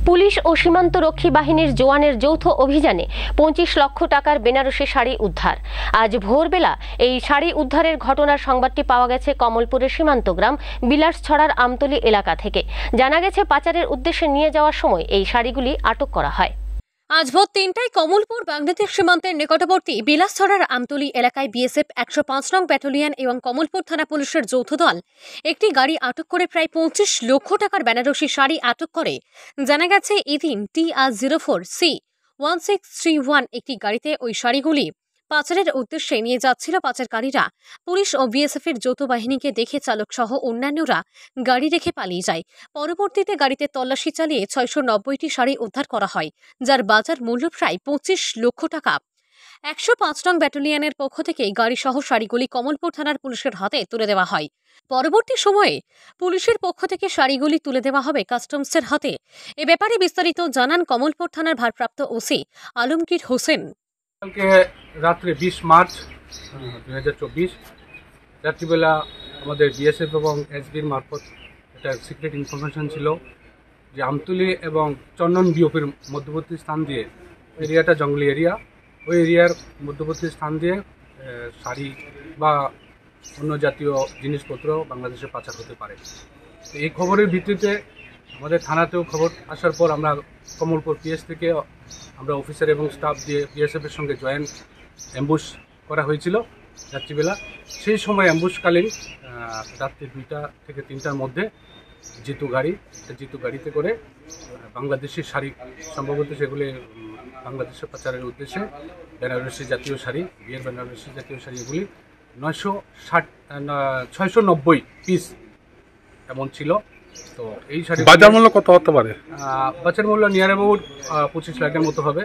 Police ও সীমান্তরক্ষী বাহিনীর জওয়ানের যৌথ অভিযানে 25 লক্ষ টাকার বেনারসি শাড়ি উদ্ধার। আজ ভোরবেলা এই শাড়ি উদ্ধারের ঘটনার সংবাদটি পাওয়া গেছে কমলপুরের সীমান্ত গ্রাম বিলাসছড়ার আমতলী এলাকা থেকে। জানা গেছে পাচারের উদ্দেশ্যে নিয়ে যাওয়ার সময় এই শাড়িগুলি আটক করা হয়। আজ ভোর ৩টায় কমলপুর বাংলাদেশ সীমান্তের নিকটবর্তী বিলাসছড়ার আমতলী এলাকায় বিএসএফ ১০৫ নং ব্যাটালিয়ন এবং কমলপুর থানা পুলিশের যৌথ দল একটি গাড়ি আটক করে প্রায় 25 লক্ষ টাকার বেনারসি শাড়ি আটক করে। জানা গেছে এদিন TR04C1631 একটি গাড়িতে ওই শাড়িগুলি পাচারের উদ্দেশ্যে নিয়ে যাচ্ছিল পাচারকারীরা। পুলিশ ও বিএসএফ এর যৌথ বাহিনীকে দেখে চালক সহ অন্যান্যরা গাড়ি রেখে পালিয়ে যায়। পরবর্তীতে গাড়িতে তল্লাশি চালিয়ে 690টি শাড়ি উদ্ধার করা হয়, যার বাজার মূল্য প্রায় 25 লক্ষ টাকা। ১০৫ নং ব্যাটালিয়নের পক্ষ থেকে গাড়ি সহ শাড়িগুলি কমলপুর থানার পুলিশের হাতে তুলে দেওয়া হয়। পরবর্তী সময়ে পুলিশের পক্ষ থেকে শাড়িগুলি তুলে দেওয়া হবে কাস্টমসের হাতে। এ ব্যাপারে বিস্তারিত জানান কমলপুর থানার ভারপ্রাপ্ত ওসি আলমগীর হোসেন। কালকে রাত্রে 20 মার্চ 2024 রাত্রিবেলা আমাদের বিএসএফ এবং এসবির মারফত একটা সিক্রেট ইনফরমেশন ছিল যে আমতলী এবং চন্দন বিওপির মধ্যবর্তী স্থান দিয়ে, এরিয়াটা জঙ্গলি এরিয়া, ওই এরিয়ার মধ্যবর্তী স্থান দিয়ে শাড়ি বা অন্য জাতীয় জিনিসপত্র বাংলাদেশে পাচার হতে পারে। এই খবরের ভিত্তিতে আমাদের থানাতেও খবর আসার পর আমরা কমলপুর পিএস থেকে আমরা অফিসার এবং স্টাফ দিয়ে বিএসএফের সঙ্গে জয়েন্ট অ্যাম্বুশ করা হয়েছিল রাত্রিবেলা। সেই সময় অ্যাম্বুশকালীন রাত্রি 2টা থেকে 3টার মধ্যে জিতু গাড়িতে করে বাংলাদেশি শাড়ি, সম্ভবত সেগুলি বাংলাদেশে পাচারের উদ্দেশ্যে বেনারসি জাতীয় শাড়ি, বিয়ের বেনারসি জাতীয় শাড়ি, এগুলি 690 পিস এমন ছিল। তো এই শাড়ি বাজার মূল্য কত হতে পারে? বাজার মূল্য নিয়ার অ্যাবাউট 25 লাখের মতো হবে।